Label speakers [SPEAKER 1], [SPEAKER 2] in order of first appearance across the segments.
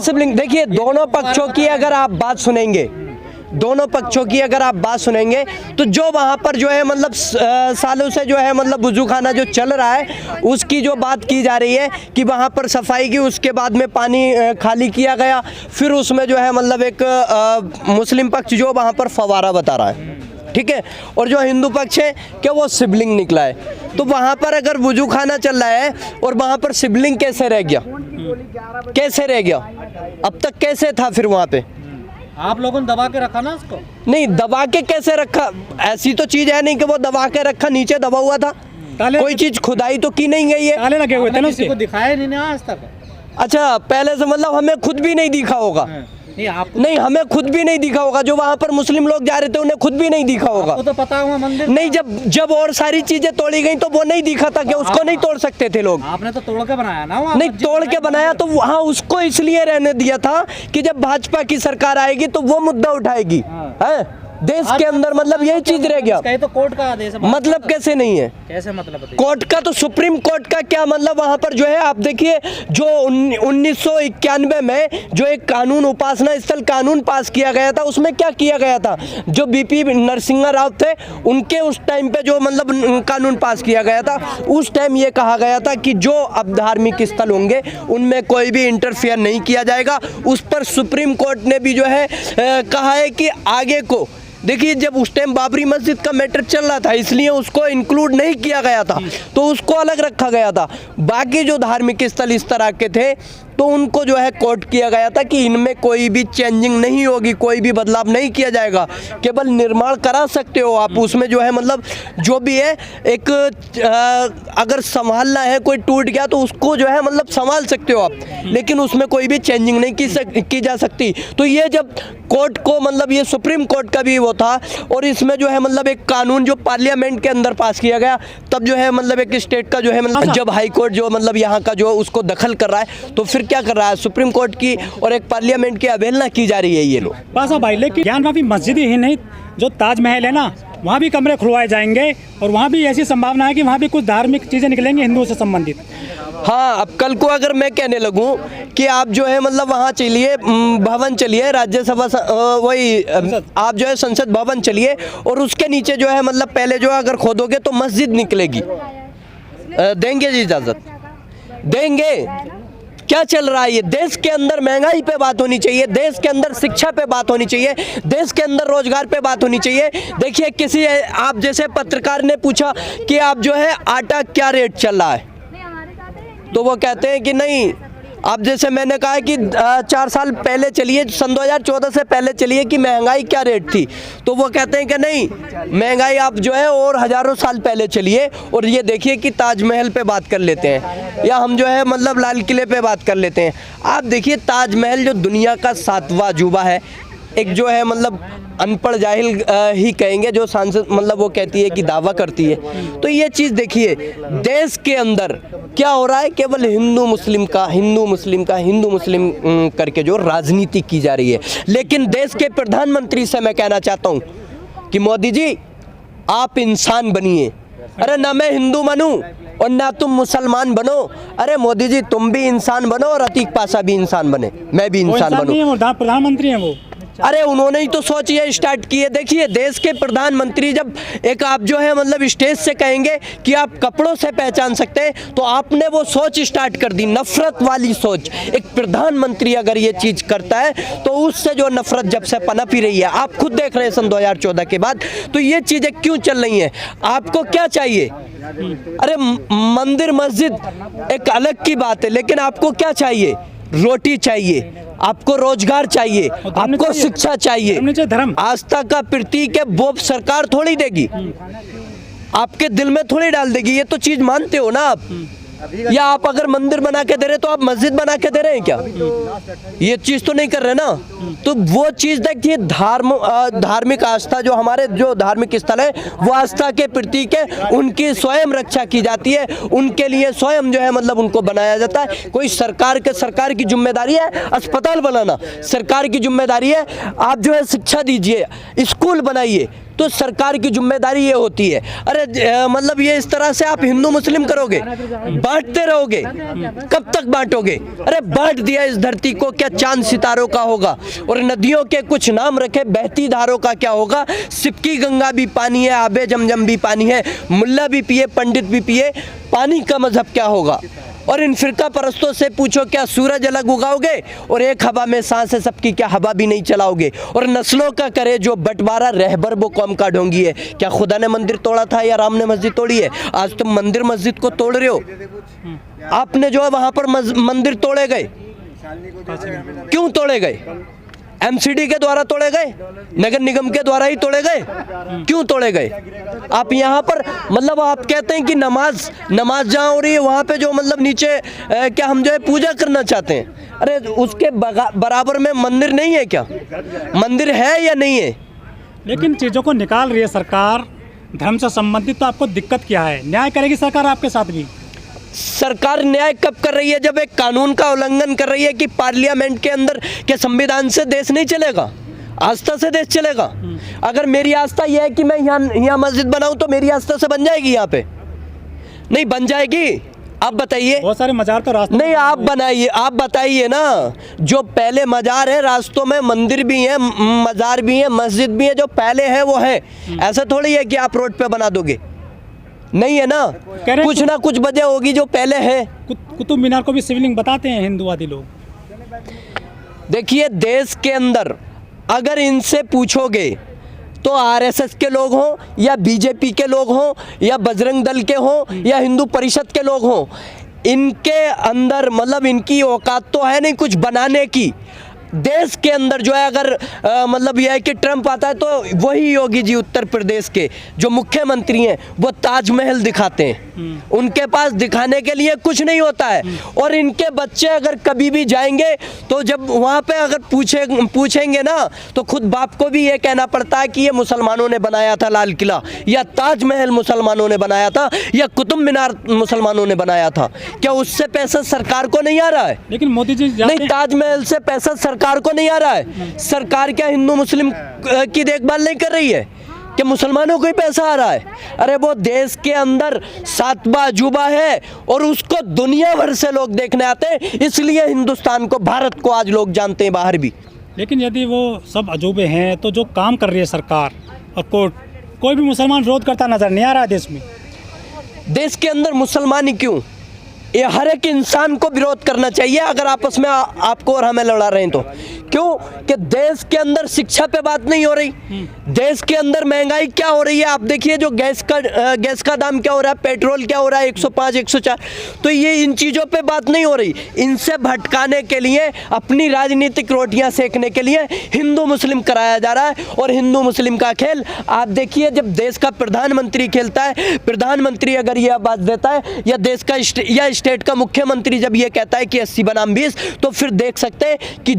[SPEAKER 1] Sibling, देखिए दोनों पक्षों की अगर आप बात सुनेंगे, दोनों पक्षों की अगर आप बात सुनेंगे तो जो वहाँ पर जो है मतलब सालों से जो है मतलब वजूखाना जो चल रहा है उसकी जो बात की जा रही है कि वहाँ पर सफाई की, उसके बाद में पानी खाली किया गया, फिर उसमें जो है मतलब एक मुस्लिम पक्ष जो वहाँ पर फवारा बता रहा है, ठीक है, और जो हिंदू पक्ष है कि वो सिबलिंग निकला है। तो वहाँ पर अगर वजूखाना चल रहा है और वहाँ पर सिबलिंग कैसे रह गया, कैसे रह गया, अब तक कैसे था फिर वहाँ पे?
[SPEAKER 2] आप लोगों ने दबा के रखा ना उसको? नहीं,
[SPEAKER 1] दबा के कैसे रखा? ऐसी तो चीज है नहीं कि वो दबा के रखा, नीचे दबा हुआ था, कोई चीज खुदाई तो की नहीं गई है।
[SPEAKER 2] ताले लगे हुए थे ना, किसी को दिखाया नहीं आज तक।
[SPEAKER 1] अच्छा, पहले से मतलब हमें खुद भी नहीं दिखा होगा? नहीं, हमें खुद भी नहीं दिखा होगा, जो वहाँ पर मुस्लिम लोग जा रहे थे उन्हें खुद भी नहीं दिखा होगा।
[SPEAKER 2] तो पता हुआ मंदिर
[SPEAKER 1] नहीं, जब और सारी चीजें तोड़ी गई तो वो नहीं दिखा था कि उसको नहीं तोड़ सकते थे लोग।
[SPEAKER 2] आपने तो तोड़ के बनाया ना?
[SPEAKER 1] नहीं, तोड़ के बनाया तो वहाँ उसको इसलिए रहने दिया था कि जब भाजपा की सरकार आएगी तो वो मुद्दा उठाएगी, है देश के अंदर, मतलब यही चीज रह गया।
[SPEAKER 2] तो कोर्ट का आदेश है,
[SPEAKER 1] मतलब कैसे नहीं है?
[SPEAKER 2] कैसे मतलब?
[SPEAKER 1] कोर्ट का तो सुप्रीम कोर्ट का क्या मतलब? वहां पर जो है आप देखिए, जो 1991 में जो एक कानून, उपासना स्थल कानून पास किया गया था, उसमें क्या किया गया था? जो बीपी नरसिंह राव थे उनके उस टाइम पे जो मतलब कानून पास किया गया था, उस टाइम ये कहा गया था कि जो अब धार्मिक स्थल होंगे उनमें कोई भी इंटरफेयर नहीं किया जाएगा। उस पर सुप्रीम कोर्ट ने भी जो है कहा है कि आगे को देखिए, जब उस टाइम बाबरी मस्जिद का मैटर चल रहा था इसलिए उसको इंक्लूड नहीं किया गया था, तो उसको अलग रखा गया था। बाकी जो धार्मिक स्थल इस तरह के थे तो उनको जो है कोर्ट किया गया था कि इनमें कोई भी चेंजिंग नहीं होगी, कोई भी बदलाव नहीं किया जाएगा, केवल निर्माण करा सकते हो आप, उसमें जो है मतलब जो भी है एक अगर संभालना है, कोई टूट गया तो उसको जो है मतलब संभाल सकते हो आप, लेकिन उसमें कोई भी चेंजिंग नहीं की जा सकती। तो ये जब कोर्ट को मतलब ये सुप्रीम कोर्ट का भी वो था, और इसमें जो है मतलब एक कानून जो पार्लियामेंट के अंदर पास किया गया, तब जो है मतलब एक स्टेट का जो है मतलब जब हाई कोर्ट जो मतलब यहाँ का जो उसको दखल कर रहा है, तो फिर क्या कर रहा है? सुप्रीम कोर्ट की और एक पार्लियामेंट की अवहेलना की जा रही है ये लोग।
[SPEAKER 3] पासा भाई, लेकिन ज्ञानवापी मस्जिद ही नहीं, जो ताजमहल है ना, वहाँ भी कमरे खुलवाए जाएंगे और वहाँ भी ऐसी संभावना है कि वहाँ भी कुछ धार्मिक चीज़ें निकलेंगी हिंदुओं से संबंधित।
[SPEAKER 1] हाँ, अब कल को अगर मैं कहने लगूं कि आप जो है मतलब वहाँ चलिए, भवन चलिए, राज्यसभा वही आप जो है संसद भवन चलिए, और उसके नीचे जो है मतलब पहले जो अगर खोदोगे तो मस्जिद निकलेगी, देंगे जी इजाज़त? देंगे? क्या चल रहा है ये? देश के अंदर महंगाई पे बात होनी चाहिए, देश के अंदर शिक्षा पे बात होनी चाहिए, देश के अंदर रोजगार पे बात होनी चाहिए। देखिए, किसी आप जैसे पत्रकार ने पूछा कि आप जो है आटा क्या रेट चल रहा है, तो वो कहते हैं कि नहीं, अब जैसे मैंने कहा कि 4 साल पहले चलिए, सन 2014 से पहले चलिए कि महंगाई क्या रेट थी, तो वो कहते हैं कि नहीं, महंगाई आप जो है और हज़ारों साल पहले चलिए और ये देखिए कि ताजमहल पे बात कर लेते हैं, या हम जो है मतलब लाल किले पे बात कर लेते हैं। आप देखिए, ताजमहल जो दुनिया का 7वां अजूबा है, एक जो है मतलब अनपढ़ जाहिल ही कहेंगे, जो सांसद मतलब वो कहती है कि दावा करती है। तो ये चीज़ देखिए, देश के अंदर क्या हो रहा है, केवल हिंदू मुस्लिम करके जो राजनीति की जा रही है। लेकिन देश के प्रधानमंत्री से मैं कहना चाहता हूँ कि मोदी जी, आप इंसान बनिए। अरे ना मैं हिंदू बनूं और ना तुम मुसलमान बनो, अरे मोदी जी तुम भी इंसान बनो और अतीक पासा भी इंसान बने, मैं भी इंसान बनूं।
[SPEAKER 3] प्रधानमंत्री हैं वो।
[SPEAKER 1] अरे उन्होंने ही तो सोच ये स्टार्ट की है। देखिए, देश के प्रधानमंत्री जब एक आप जो है मतलब स्टेज से कहेंगे कि आप कपड़ों से पहचान सकते हैं, तो आपने वो सोच स्टार्ट कर दी, नफरत वाली सोच। एक प्रधानमंत्री अगर ये चीज करता है तो उससे जो नफरत जब से पनप ही रही है, आप खुद देख रहे हैं सन 2014 के बाद, तो ये चीजें क्यों चल रही हैं? आपको क्या चाहिए? अरे मंदिर मस्जिद एक अलग की बात है, लेकिन आपको क्या चाहिए? रोटी चाहिए, आपको रोजगार चाहिए, आपको शिक्षा चाहिए,
[SPEAKER 3] धर्म
[SPEAKER 1] आस्था का प्रतीक है, वो सरकार थोड़ी देगी, आपके दिल में थोड़ी डाल देगी। ये तो चीज मानते हो ना आप? या आप अगर मंदिर बना के दे रहे तो आप मस्जिद बना के दे रहे हैं क्या? ये चीज तो नहीं कर रहे ना। तो वो चीज देखिए, धार्मिक आस्था जो हमारे जो धार्मिक स्थल है वो आस्था के प्रतीक है, उनकी स्वयं रक्षा की जाती है, उनके लिए स्वयं जो है मतलब उनको बनाया जाता है। कोई सरकार की जिम्मेदारी है अस्पताल बनाना, सरकार की जिम्मेदारी है आप जो है शिक्षा दीजिए, स्कूल बनाइए, तो सरकार की जिम्मेदारी ये होती है। अरे मतलब ये इस तरह से आप हिंदू मुस्लिम करोगे, बांटते रहोगे, कब तक बांटोगे? अरे बांट दिया इस धरती को, क्या चांद सितारों का होगा? और नदियों के कुछ नाम रखे, बहती धारों का क्या होगा? सिपकी गंगा भी पानी है, आबे जमजम भी पानी है, मुल्ला भी पिए पंडित भी पिए, पानी का मजहब क्या होगा? और इन फिरका परस्तों से पूछो, क्या सूरज अलग उगाओगे? और एक हवा में सांस है सबकी, क्या हवा भी नहीं चलाओगे? और नस्लों का करे जो बंटवारा, रहबर वो कौम का ढोंगी है। क्या खुदा ने मंदिर तोड़ा था या राम ने मस्जिद तोड़ी है? आज तुम मंदिर मस्जिद को तोड़ रहे हो। आपने जो है वहां पर मंदिर तोड़े गए, क्यों तोड़े गए? एमसीडी के द्वारा तोड़े गए, नगर निगम के द्वारा ही तोड़े गए, क्यों तोड़े गए? आप यहाँ पर मतलब आप कहते हैं कि नमाज जहाँ हो रही है वहाँ पे जो मतलब नीचे क्या हम जो है पूजा करना चाहते हैं? अरे उसके बराबर में मंदिर नहीं है क्या? मंदिर है या नहीं है?
[SPEAKER 3] लेकिन चीज़ों को निकाल रही है सरकार धर्म से संबंधित, तो आपको दिक्कत क्या है? न्याय करेगी सरकार आपके साथ भी?
[SPEAKER 1] सरकार न्याय कब कर रही है? जब एक कानून का उल्लंघन कर रही है कि पार्लियामेंट के अंदर के संविधान से देश नहीं चलेगा, आस्था से देश चलेगा। अगर मेरी आस्था यह है कि मैं यहाँ मस्जिद बनाऊं तो मेरी आस्था से बन जाएगी? यहाँ पे नहीं बन जाएगी। आप बताइए।
[SPEAKER 3] बहुत सारे मजार तो रास्ते
[SPEAKER 1] नहीं, आप बनाइए, आप बताइए ना। जो पहले मजार है, रास्तों में मंदिर भी है, मजार भी है, मस्जिद भी है, जो पहले है वो है। ऐसा थोड़ी है कि आप रोड पे बना दोगे, नहीं है ना, कुछ ना कुछ वजह होगी जो पहले है।
[SPEAKER 3] कुतुब मीनार को भी शिवलिंग बताते हैं हिंदूवादी लोग।
[SPEAKER 1] देखिए, देश के अंदर अगर इनसे पूछोगे तो आरएसएस के लोग हों या बीजेपी के लोग हों या बजरंग दल के हों या हिंदू परिषद के लोग हों, इनके अंदर मतलब इनकी औकात तो है नहीं कुछ बनाने की। देश के अंदर जो है अगर मतलब यह है कि ट्रंप आता है तो वही योगी जी उत्तर प्रदेश के जो मुख्यमंत्री हैं वो ताजमहल दिखाते हैं। उनके पास दिखाने के लिए कुछ नहीं होता है। और इनके बच्चे अगर कभी भी जाएंगे तो जब वहाँ पे अगर पूछेंगे ना तो खुद बाप को भी ये कहना पड़ता है कि ये मुसलमानों ने बनाया था लाल किला, या ताजमहल मुसलमानों ने बनाया था, या कुतुब मीनार मुसलमानों ने बनाया था। क्या उससे पैसा सरकार को नहीं आ रहा है?
[SPEAKER 3] लेकिन मोदी जी
[SPEAKER 1] नहीं, ताजमहल से पैसा सरकार को नहीं आ रहा है। सरकार क्या हिंदू मुस्लिम की देखभाल नहीं कर रही है? क्या मुसलमानों को ही पैसा आ रहा है? अरे वो देश के अंदर 7वां अजूबा है और उसको दुनिया भर से लोग देखने आते हैं, इसलिए हिंदुस्तान को, भारत को आज लोग जानते हैं बाहर भी।
[SPEAKER 3] लेकिन यदि वो सब अजूबे हैं तो जो काम कर रही है सरकार और कोर्ट, कोई भी मुसलमान विरोध करता नजर नहीं आ रहा है देश में।
[SPEAKER 1] देश के अंदर मुसलमान ही क्यों, ये हर एक इंसान को विरोध करना चाहिए अगर आपस में आपको और हमें लड़ा रहे हैं तो। क्यों कि देश के अंदर शिक्षा पे बात नहीं हो रही, देश के अंदर महंगाई क्या हो रही है। आप देखिए जो गैस का दाम क्या हो रहा है, पेट्रोल क्या हो रहा है, 105 104। तो ये इन चीज़ों पे बात नहीं हो रही। इनसे भटकाने के लिए, अपनी राजनीतिक रोटियां सेकने के लिए हिंदू मुस्लिम कराया जा रहा है। और हिंदू मुस्लिम का खेल आप देखिए, जब देश का प्रधानमंत्री खेलता है, प्रधानमंत्री अगर यह बात देता है, या देश का या स्टेट का मुख्यमंत्री जब ये कहता है कि 80 बनाम 20, तो फिर देख सकते हैं कि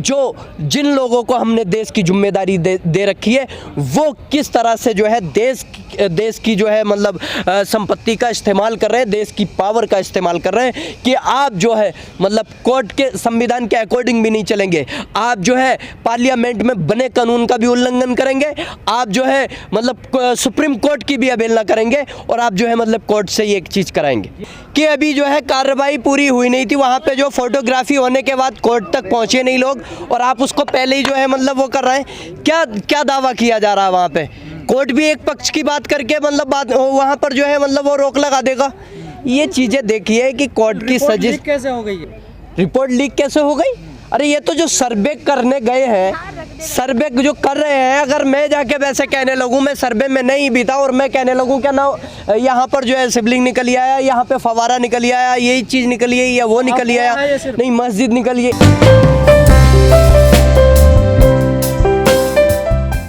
[SPEAKER 1] जिन लोगों को हमने देश की जिम्मेदारी दे रखी है वो किस तरह से जो है देश की जो है मतलब संपत्ति का इस्तेमाल कर रहे हैं, देश की पावर का इस्तेमाल कर रहे हैं कि आप जो है मतलब कोर्ट के संविधान के अकॉर्डिंग भी नहीं चलेंगे, आप जो है पार्लियामेंट में बने कानून का भी उल्लंघन करेंगे, आप जो है मतलब सुप्रीम कोर्ट की भी अवहेलना करेंगे, और आप जो है मतलब कोर्ट से ये एक चीज़ कराएंगे कि अभी जो है कार्रवाई पूरी हुई नहीं थी, वहाँ पे जो फोटोग्राफी होने के बाद कोर्ट तक पहुँचे नहीं लोग, और आप उसको पहले ही जो है मतलब वो कर रहे हैं। क्या दावा किया जा रहा है वहाँ पे? कोर्ट भी एक पक्ष की बात करके मतलब बात वहाँ पर जो है मतलब वो रोक लगा देगा। ये चीज़ें देखिए कि कोर्ट की सजिश
[SPEAKER 2] कैसे हो गई है?
[SPEAKER 1] रिपोर्ट लीक कैसे हो गई? अरे ये तो जो सर्वे करने गए हैं, सर्वे जो कर रहे हैं, अगर मैं जाके वैसे कहने लगूं, मैं सर्वे में नहीं भी था और मैं कहने लगूं क्या ना यहाँ पर जो है शिवलिंग निकल आया, यहाँ पे फवारा निकल आया, यही चीज़ निकली है या वो निकली आया, नहीं मस्जिद निकली है।